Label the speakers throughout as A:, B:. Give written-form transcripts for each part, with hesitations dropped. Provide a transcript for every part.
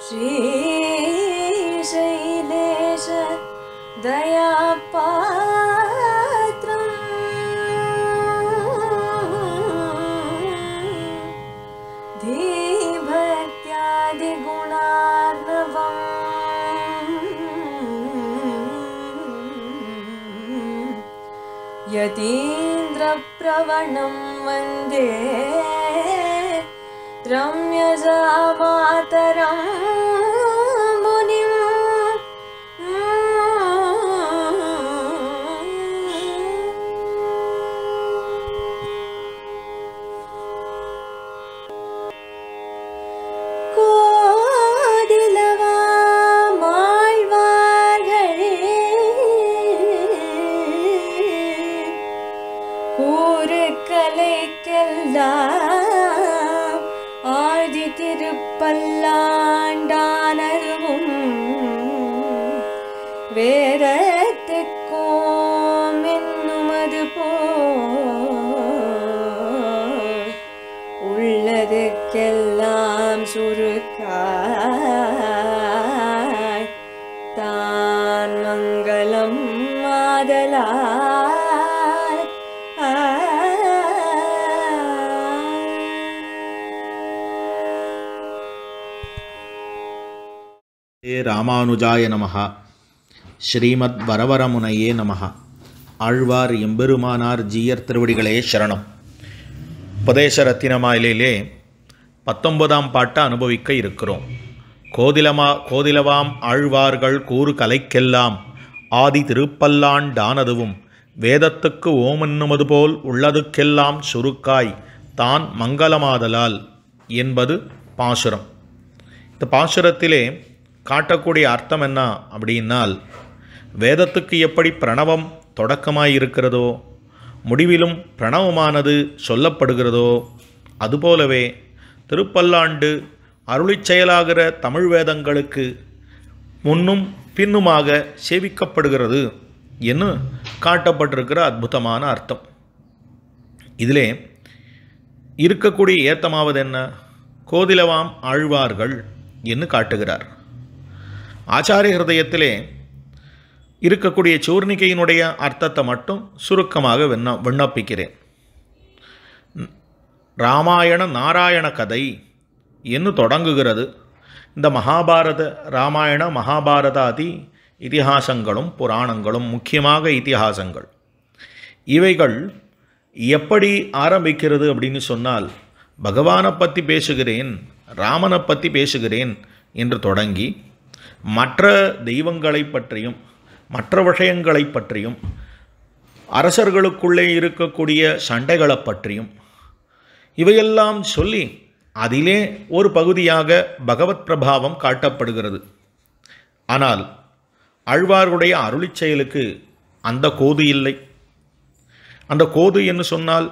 A: श्रीशैलेश दयापात्रम् धीभक्त्यादिगुणार्णवम् यतीन्द्रप्रवणं वन्दे रम्यजामातरं मुनिम् கலைக்கெல்லாம் ஆதி திருப்பல்லாண்டானருவும் வேதத்துக்கோம் என்னுமது போல் உள்ளதுக்கெல்லாம் சுருக்காய் தான் மங்களம் மாதலாய்
B: ராமானுஜாய நமஹ. ஸ்ரீமத் வரவரமுனையே நமஹ. ஆழ்வார் எம்பெருமானார் ஜீயர் திருவடிகளே சரணம். உபதேச ரத்தினமாயிலே 19ஆம் பாட்டை அனுபவிக்க இருக்கிறோம். கோதிலவாம் ஆழ்வார்கள் கூறு கலைக்கெல்லாம் ஆதி திருப்பல்லாண்டானதுவும் வேதத்துக்கு ஓமென்னுமது போல் உள்ளதுக்கெல்லாம் சுருக்காய் தான் மங்களமாதலால் என்பது பாசுரம். இந்த பாசுரத்திலே காட்டக்கூடிய அர்த்தம் என்ன அப்படின்னால், வேதத்துக்கு எப்படி பிரணவம் தொடக்கமாயிருக்கிறதோ முடிவிலும் பிரணவமானது சொல்லப்படுகிறதோ அதுபோலவே திருப்பல்லாண்டு அருளிச் செயலாகிற தமிழ் வேதங்களுக்கு முன்னும் பின்னுமாக சேவிக்கப்படுகிறது என்று காட்டப்பட்டிருக்கிற அற்புதமான அர்த்தம். இதிலே இருக்கக்கூடிய ஏத்தமாவது என்ன? கோதிலவாம் ஆழ்வார்கள் என்று காட்டுகிறார். ஆச்சாரிய ஹிருதயத்திலே இருக்கக்கூடிய சூர்ணிகையினுடைய அர்த்தத்தை மட்டும் சுருக்கமாக விண்ணப்பிக்கிறேன். ராமாயண நாராயண கதை என்று தொடங்குகிறது. இந்த மகாபாரத ராமாயண மகாபாரதாதி இதிகாசங்களும் புராணங்களும், முக்கியமாக இதிகாசங்கள், இவைகள் எப்படி ஆரம்பிக்கிறது அப்படின்னு சொன்னால், பகவானை பற்றி பேசுகிறேன், ராமனை பற்றி பேசுகிறேன் என்று தொடங்கி மற்ற தெய்வங்களை பற்றியும் மற்ற விஷயங்களை பற்றியும் அரசர்களுக்குள்ளே இருக்கக்கூடிய சண்டைகளை பற்றியும் இவையெல்லாம் சொல்லி அதிலே ஒரு பகுதியாக பகவத் பிரபாவம் காட்டப்படுகிறது. ஆனால் ஆழ்வார்களுடைய அருளிச் செயலுக்கு அந்த கோது இல்லை. அந்த கோது என்று சொன்னால்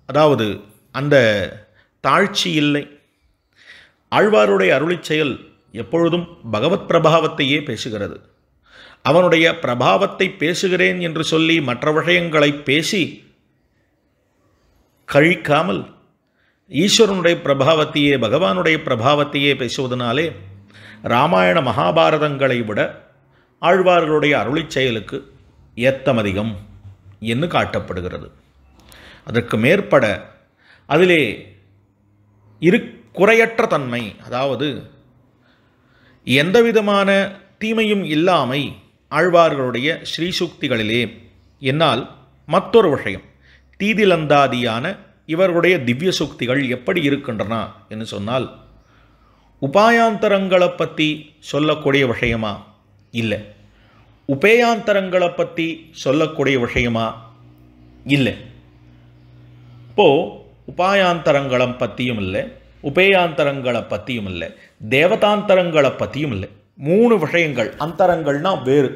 B: அதாவது அந்த தாழ்ச்சி இல்லை. ஆழ்வாருடைய அருளிச் செயல் எப்பொழுதும் பகவத் பிரபாவத்தையே பேசுகிறது. அவனுடைய பிரபாவத்தை பேசுகிறேன் என்று சொல்லி மற்ற விஷயங்களை பேசி கழிக்காமல் ஈஸ்வரனுடைய பிரபாவத்தையே, பகவானுடைய பிரபாவத்தையே பேசுவதனாலே ராமாயண மகாபாரதங்களை விட ஆழ்வார்களுடைய அருளிச் செயலுக்கு ஏத்தமதிகம் என்று காட்டப்படுகிறது. அதற்கு மேற்பட அதிலே குறையற்ற தன்மை, அதாவது எந்தவிதமான தீமையும் இல்லாமை ஆழ்வார்களுடைய ஸ்ரீசுக்திகளிலே. என்னால் மற்றொரு விஷயம், தீதிலந்தாதியான இவர்களுடைய திவ்ய சுக்திகள் எப்படி இருக்கின்றன என்று சொன்னால், உபாயாந்தரங்களை பற்றி சொல்லக்கூடிய விஷயமா இல்லை, உபேயாந்தரங்களை பற்றி சொல்லக்கூடிய விஷயமா இல்லை. இப்போது உபாயாந்தரங்களை பற்றியும் இல்லை, உபேயாந்தரங்களை பற்றியும் இல்லை, தேவதாந்தரங்களை பற்றியும் இல்லை. 3 விஷயங்கள். அந்தரங்கள்னா வேறு,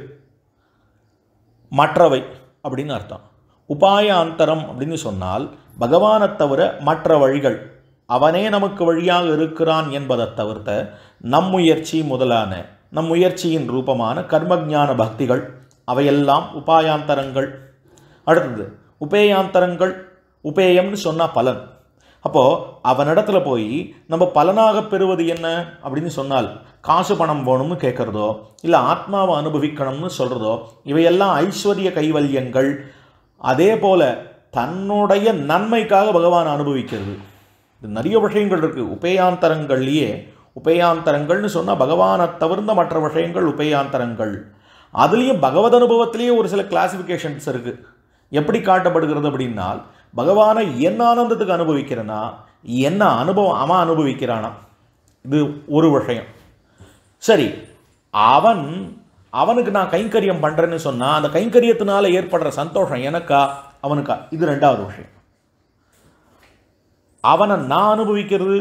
B: மற்றவை அப்படின்னு அர்த்தம். உபாய அந்தரம் அப்படின்னு சொன்னால் பகவானை தவிர மற்ற வழிகள், அவனே நமக்கு வழியாக இருக்கிறான் என்பதை தவிர்த்த நம் முயற்சி முதலான நம் முயற்சியின் ரூபமான கர்மஞான பக்திகள் அவையெல்லாம் உபாயாந்தரங்கள். அடுத்தது உபேயாந்தரங்கள். உபேயம்னு சொன்னால் பலன். அப்போது அவனிடத்துல போய் நம்ம பலனாக பெறுவது என்ன அப்படின்னு சொன்னால் காசு பணம் போகணும்னு கேட்குறதோ இல்லை ஆத்மாவை அனுபவிக்கணும்னு சொல்கிறதோ இவையெல்லாம் ஐஸ்வர்ய கைவல்யங்கள். அதே போல் தன்னுடைய நன்மைக்காக பகவான் அனுபவிக்கிறது. இது நிறைய விஷயங்கள் இருக்குது உபேயாந்தரங்கள்லேயே. உபேயாந்தரங்கள்னு சொன்னால் பகவானை தவிர்ந்த மற்ற விஷயங்கள் உபேயாந்தரங்கள். அதுலேயும் பகவத் அனுபவத்திலேயே ஒரு சில கிளாசிஃபிகேஷன்ஸ் இருக்குது. எப்படி காட்டப்படுகிறது அப்படின்னால் பகவானை என்ன ஆனந்தத்துக்கு அனுபவிக்கிறனா என்ன அனுபவம் அவன் அனுபவிக்கிறானா, இது ஒரு விஷயம். சரி, அவனுக்கு நான் கைங்கரியம் பண்ணுறேன்னு சொன்னால் அந்த கைங்கரியத்தினால ஏற்படுற சந்தோஷம் எனக்கா அவனுக்கா, இது ரெண்டாவது விஷயம். அவனை நான் அனுபவிக்கிறது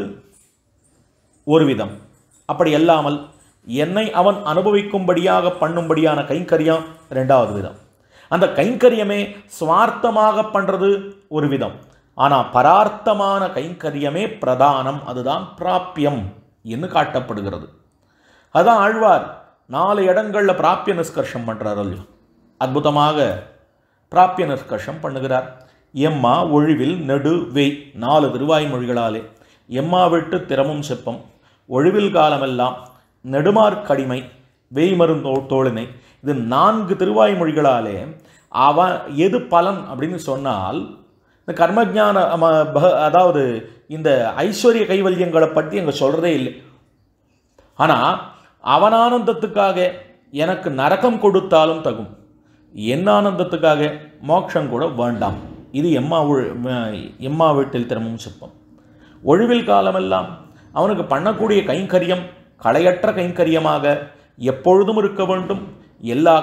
B: ஒரு விதம், அப்படி அல்லாமல் என்னை அவன் அனுபவிக்கும்படியாக பண்ணும்படியான கைங்கரியம் ரெண்டாவது விதம். அந்த கைங்கரியமே சுவார்த்தமாக பண்ணுறது ஒரு விதம், ஆனால் பரார்த்தமான கைங்கரியமே பிரதானம், அதுதான் பிராப்பியம் என்று காட்டப்படுகிறது. அதுதான் ஆழ்வார் 4 இடங்களில் பிராப்பிய நிஷ்கர்ஷம் பண்ணுறார் இல்லையோ, அற்புதமாக பிராப்பிய நிஷ்கர்ஷம் பண்ணுகிறார். எம்மா ஒழிவில் நெடு வெய் 4 திருவாய்மொழிகளாலே எம்மா விட்டு திறமும் செப்பம் ஒழிவில் காலமெல்லாம் நெடுமார்க்கடிமை வெய்மருந்தோளினை, இது 4 திருவாய்மொழிகளாலே அவன் எது பலன் அப்படின்னு சொன்னால் இந்த கர்மஜான அதாவது இந்த ஐஸ்வர்ய கைவல்யங்களை பற்றி அங்கே சொல்கிறதே இல்லை. ஆனால் அவன் ஆனந்தத்துக்காக எனக்கு நரகம் கொடுத்தாலும் தகும், என் ஆனந்தத்துக்காக மோட்சம் கூட வேண்டாம். இது எம்மா வீட்டில் திறமும் சிற்பம். ஒழிவில் காலமெல்லாம் அவனுக்கு பண்ணக்கூடிய கைங்கரியம் களையற்ற கைங்கரியமாக எப்பொழுதும் இருக்க வேண்டும், எல்லா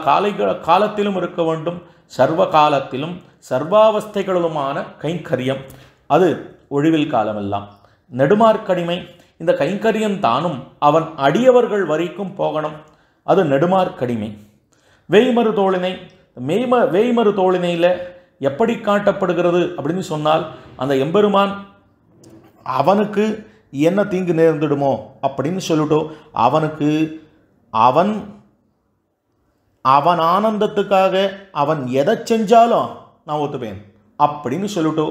B: காலத்திலும் இருக்க வேண்டும், சர்வ காலத்திலும் சர்வாவஸ்தைகளிலுமான கைங்கரியம், அது ஒழிவில் காலமெல்லாம். நெடுமார்க்கடிமை, இந்த கைங்கரியம் தானும் அவன் அடியவர்கள் வரைக்கும் போகணும், அது நெடுமார்க்கடிமை. வேய்மறு தோளினை, வேய்மறு தோளினையில் எப்படி காட்டப்படுகிறது அப்படின்னு சொன்னால் அந்த எம்பெருமான் அவனுக்கு என்ன தீங்கு நேர்ந்துடுமோ அப்படின்னு சொல்லிட்டோ அவனுக்கு அவன் ஆனந்தத்துக்காக அவன் எதை செஞ்சாலும் நான் ஒத்துப்பேன் அப்படின்னு சொல்லிட்டோ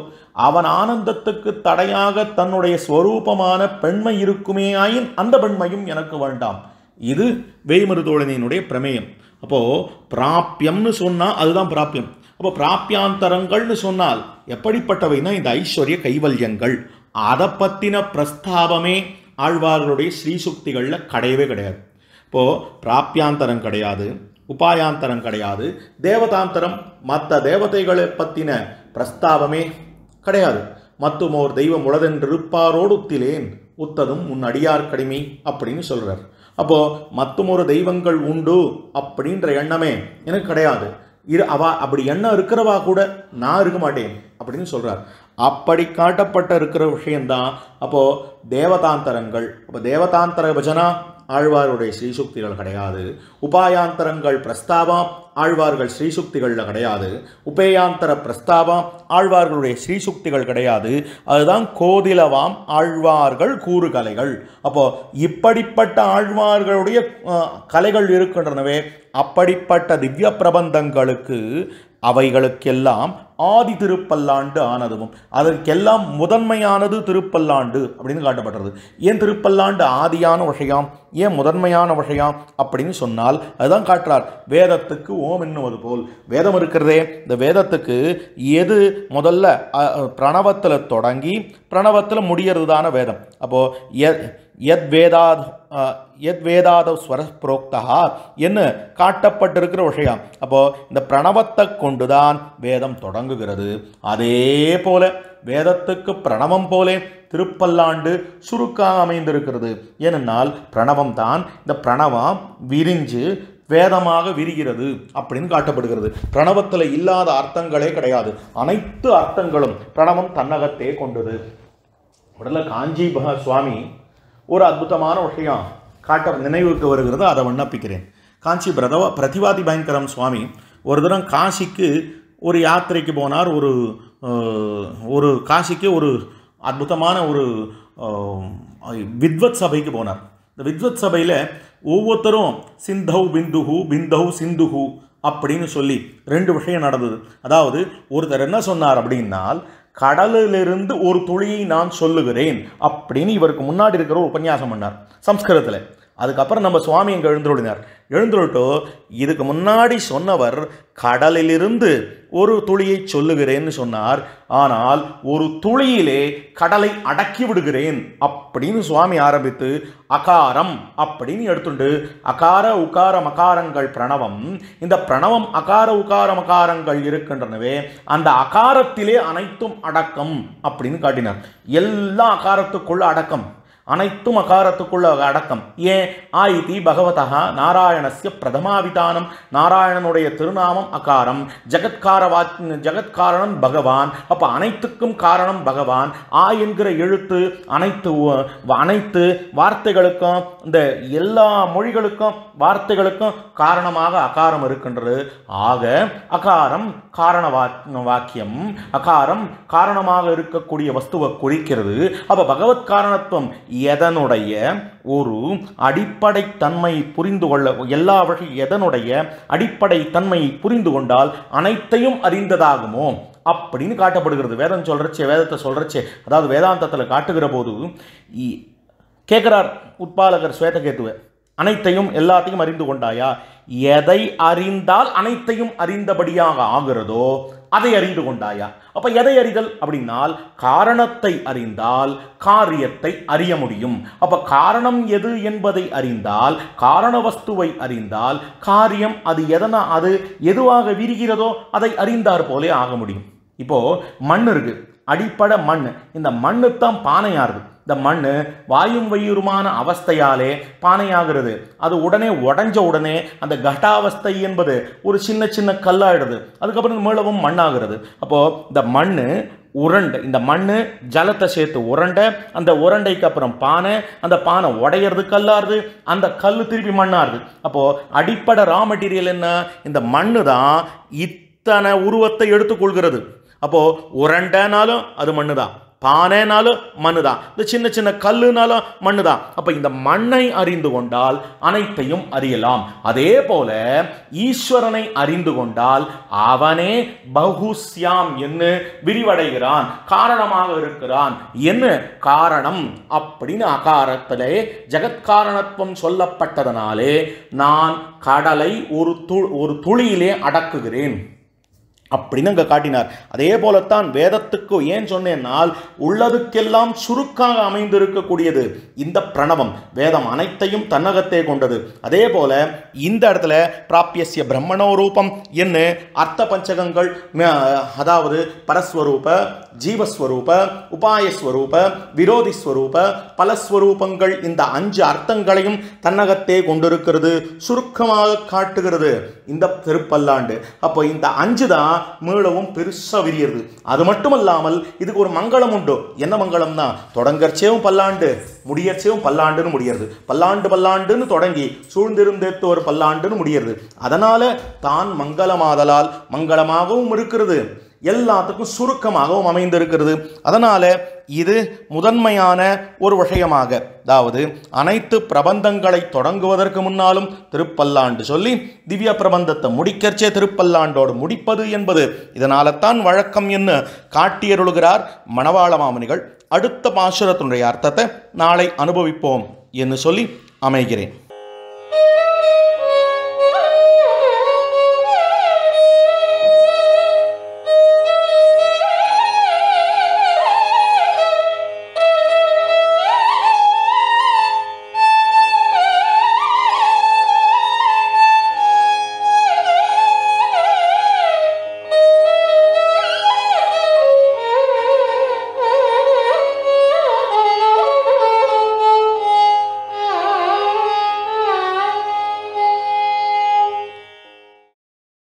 B: அவன் ஆனந்தத்துக்கு தடையாக தன்னுடைய ஸ்வரூபமான பெண்மை இருக்குமே ஆயின் அந்த பெண்மையும் எனக்கு வேண்டாம். இது வேய்மரு தோழனியினுடைய பிரமேயம். அப்போது பிராப்பியம்னு சொன்னால் அதுதான் பிராப்பியம். அப்போ பிராப்பியாந்தரங்கள்னு சொன்னால் எப்படிப்பட்டவைனா இந்த ஐஸ்வர்ய கைவல்யங்கள், அதை பற்றின பிரஸ்தாபமே ஆழ்வார்களுடைய ஸ்ரீசுக்திகளில் கிடையவே கிடையாது. இப்போது பிராப்பியாந்தரம் கிடையாது, உபாயாந்தரம் கிடையாது, தேவதாந்தரம் மற்ற தேவதைகளை பற்றின பிரஸ்தாபமே கிடையாது. மத்துமோர் தெய்வம் உளதென்றிருப்பாரோடு உத்திலேன் உத்ததும் உன் அடியார் கடிமை அப்படின்னு சொல்கிறார். அப்போது மத்துமொரு தெய்வங்கள் உண்டு அப்படின்ற எண்ணமே எனக்கு கிடையாது. அப்படி எண்ணம் இருக்கிறவா கூட நான் இருக்க மாட்டேன் அப்படின்னு சொல்கிறார். அப்படி காட்டப்பட்ட இருக்கிற விஷயந்தான் அப்போது தேவதாந்தரங்கள். அப்போ தேவதாந்தர பஜனா ஆழ்வாருடைய ஸ்ரீசுக்திகள் கிடையாது, உபாயாந்தரங்கள் பிரஸ்தாபம் ஆழ்வார்கள் ஸ்ரீசுக்திகளில் கிடையாது, உபேயாந்தர பிரஸ்தாபம் ஆழ்வார்களுடைய ஸ்ரீசுக்திகள் கிடையாது. அதுதான் கோதிலவாம் ஆழ்வார்கள் கூறு கலைகள். அப்போது இப்படிப்பட்ட ஆழ்வார்களுடைய கலைகள் இருக்கின்றனவே, அப்படிப்பட்ட திவ்ய பிரபந்தங்களுக்கு அவைகளுக்கெல்லாம் ஆதி திருப்பல்லாண்டு ஆனதும் அதற்கெல்லாம் முதன்மையானது திருப்பல்லாண்டு அப்படின்னு காட்டப்பட்டது. ஏன் திருப்பல்லாண்டு ஆதியான விஷயம், ஏன் முதன்மையான விஷயம் அப்படின்னு சொன்னால் அதுதான் காட்டுறார். வேதத்துக்கு ஓம் என்னுவது போல் வேதம் இருக்கிறதே, இந்த வேதத்துக்கு எது முதல்ல பிரணவத்தில் தொடங்கி பிரணவத்தில் முடிகிறது தான வேதம். அப்போது எத் வேதாத ஸ்வர புரோக்தா என்ன காட்டப்பட்டிருக்கிற விஷயம். அப்போது இந்த பிரணவத்தை கொண்டுதான் வேதம் தொடங்குகிறது. அதே போல வேதத்துக்கு பிரணவம் போலே திருப்பல்லாண்டு சுருக்காக அமைந்திருக்கிறது. ஏனென்றால் பிரணவம் தான், இந்த பிரணவம் விரிஞ்சு வேதமாக விரிகிறது அப்படின்னு காட்டப்படுகிறது. பிரணவத்தில் இல்லாத அர்த்தங்களே கிடையாது, அனைத்து அர்த்தங்களும் பிரணவம் தன்னகத்தே கொண்டது. உடனே காஞ்சி சுவாமி ஒரு அற்புதமான விஷயம் காட்ட நினைவுக்கு வருகிறது, அதை விண்ணப்பிக்கிறேன். காஞ்சி பிரதிவாதி பயங்கரம் சுவாமி ஒரு தினம் காசிக்கு ஒரு யாத்திரைக்கு போனார். ஒரு காசிக்கு ஒரு அற்புதமான ஒரு வித்வத் சபைக்கு போனார். இந்த வித்வத் சபையில் ஒவ்வொருத்தரும் சிந்தௌ பிந்துஹு பிந்தௌ சிந்துஹு அப்படின்னு சொல்லி 2 விஷயம் நடந்தது. அதாவது ஒருத்தர் என்ன சொன்னார் அப்படின்னால், கடலிலிருந்து ஒரு துளியை நான் சொல்லுகிறேன் அப்படின்னு இவருக்கு முன்னாடி இருக்கிற ஒரு உபன்யாசம் பண்ணார் சம்ஸ்கிருதத்தில். அதுக்கப்புறம் நம்ம சுவாமி இங்கே எழுந்துருளினார். எழுந்துருட்டோ இதுக்கு முன்னாடி சொன்னவர் கடலிலிருந்து ஒரு துளியை சொல்லுகிறேன்னு சொன்னார். ஆனால் ஒரு துளியிலே கடலை அடக்கி விடுகிறேன் அப்படின்னு சுவாமி ஆரம்பித்து அகாரம் அப்படின்னு எடுத்துண்டு அகார உகார மகாரங்கள் பிரணவம். இந்த பிரணவம் அகார உகார மகாரங்கள் இருக்கின்றனவே, அந்த அகாரத்திலே அனைத்தும் அடக்கம் அப்படின்னு காட்டினார். எல்லா அகாரத்துக்குள்ள அடக்கம், அனைத்தும் அகாரத்துக்குள்ள அடக்கம். ஏன் ஆயிதி பகவதா நாராயணஸ்ய பிரதமாவிதானம், நாராயணனுடைய திருநாமம் அகாரம், ஜகத்காரணன் பகவான். அப்போ அனைத்துக்கும் காரணம் பகவான். ஆ என்கிற எழுத்து அனைத்து வார்த்தைகளுக்கும், இந்த எல்லா மொழிகளுக்கும் வார்த்தைகளுக்கும் காரணமாக அகாரம் இருக்கின்றது. ஆக அகாரம் காரண வாக்கியம், அகாரம் காரணமாக இருக்கக்கூடிய வஸ்துவை குறிக்கிறது. அப்போ பகவத் காரணத்துவம் எதனுடைய ஒரு அடிப்படை தன்மையை புரிந்து கொள்ள, எல்லா வகை எதனுடைய அடிப்படை தன்மையை புரிந்து கொண்டால் அனைத்தையும் அறிந்ததாகுமோ அப்படின்னு காட்டப்படுகிறது. வேதத்தை சொல்றச்சே, அதாவது வேதாந்தத்தில் காட்டுகிற போது கேட்கிறார் உட்பாலகர் ஸ்வேதகேதுவை, அனைத்தையும் எல்லாத்தையும் அறிந்து கொண்டாயா? எதை அறிந்தால் அனைத்தையும் அறிந்தபடியாக ஆகிறதோ அதை அறிந்து கொண்டாயா? அப்ப எதை அறிதல் அப்படின்னால் காரணத்தை அறிந்தால் காரியத்தை அறிய முடியும். அப்ப காரணம் எது என்பதை அறிந்தால், காரண வஸ்துவை அறிந்தால் காரியம் அது எதுவாக விரிகிறதோ அதை அறிந்தார் போலே ஆக முடியும். இப்போ மண் இருக்கு, அடிப்படை மண். இந்த மண்ணு தான் பானையாருது. இந்த மண் வாயும் வயிறுமான அவஸ்தையாலே பானையாகிறது. அது உடனே உடஞ்ச உடனே அந்த கட்டாவஸ்தை என்பது ஒரு சின்ன சின்ன கல்லாயிடுது. அதுக்கப்புறம் மீளவும் மண்ணாகிறது. அப்போது இந்த மண் உருண்டை, இந்த மண் ஜலத்தை சேர்த்து உருண்டை, அந்த உருண்டைக்கு அப்புறம் பானை, அந்த பானை உடையிறது கல்லாருது, அந்த கல் திருப்பி மண்ணாருது. அப்போது அடிப்படை ரா மெட்டீரியல் என்ன? இந்த மண்ணு தான் இத்தனை உருவத்தை எடுத்துக்கொள்கிறது. அப்போது உருண்டைனாலும் அது மண்ணு தான், பானைனாலும் மண்ணு தான், இந்த சின்ன சின்ன கல்லுனாலும் மண்ணு தான். அப்போ இந்த மண்ணை அறிந்து கொண்டால் அனைத்தையும் அறியலாம். அதே போல ஈஸ்வரனை அறிந்து கொண்டால் அவனே பகுஸ்யாம் என்று விரிவடைகிறான், காரணமாக இருக்கிறான். என்ன காரணம் அப்படின்னு அகாரத்திலே ஜகத்காரணத்துவம் சொல்லப்பட்டதனாலே நான் கடலை ஒரு துளியிலே அடக்குகிறேன் அப்படின்னு அங்கே காட்டினார். அதே போலத்தான் வேதத்துக்கு ஏன் சொன்னேன்னால், உள்ளதுக்கெல்லாம் சுருக்காக அமைந்திருக்கக்கூடியது இந்த பிரணவம். வேதம் அனைத்தையும் தன்னகத்தே கொண்டது. அதே போல இந்த இடத்துல பிராபியஸ்ய பிரம்மணோ ரூபம் என்ன அர்த்த பஞ்சகங்கள், அதாவது பரஸ்வரூப, ஜீவஸ்வரூப, உபாயஸ்வரூப, விரோதிஸ்வரூப, பலஸ்வரூபங்கள், இந்த 5 அர்த்தங்களையும் தன்னகத்தே கொண்டிருக்கிறது, சுருக்கமாக காட்டுகிறது இந்த திருப்பல்லாண்டு. அப்போ இந்த 5 தான் மீளவும் பெருசா விரியிறது. அது மட்டுமல்லாமல் இதுக்கு ஒரு மங்களம் உண்டு. என்ன மங்களம்னா, தொடங்கர்ச்சேவும் பல்லாண்டு, முடியர்ச்சேவும் பல்லாண்டுன்னு முடியறது. பல்லாண்டுன்னு தொடங்கி சூழ்ந்திருந்தேத்து ஒரு பல்லாண்டுன்னு முடியறது. அதனால தான் மங்களமாதலால் மங்களமாகவும் இருக்கிறது, எல்லாத்துக்கும் சுருக்கமாகவும் அமைந்திருக்கிறது. அதனால இது முதன்மையான ஒரு விஷயமாக, அதாவது அனைத்து பிரபந்தங்களை தொடங்குவதற்கு முன்னாலும் திருப்பல்லாண்டு சொல்லி திவ்ய பிரபந்தத்தை முடிக்கச்சே திருப்பல்லாண்டோடு முடிப்பது என்பது இதனால தான் வழக்கம் என்று காட்டியருளுகிறார் மணவாள மாமுனிகள். அடுத்த பாசுரத்தினுடைய அர்த்தத்தை நாளை அனுபவிப்போம் என்று சொல்லி அமைகிறேன்.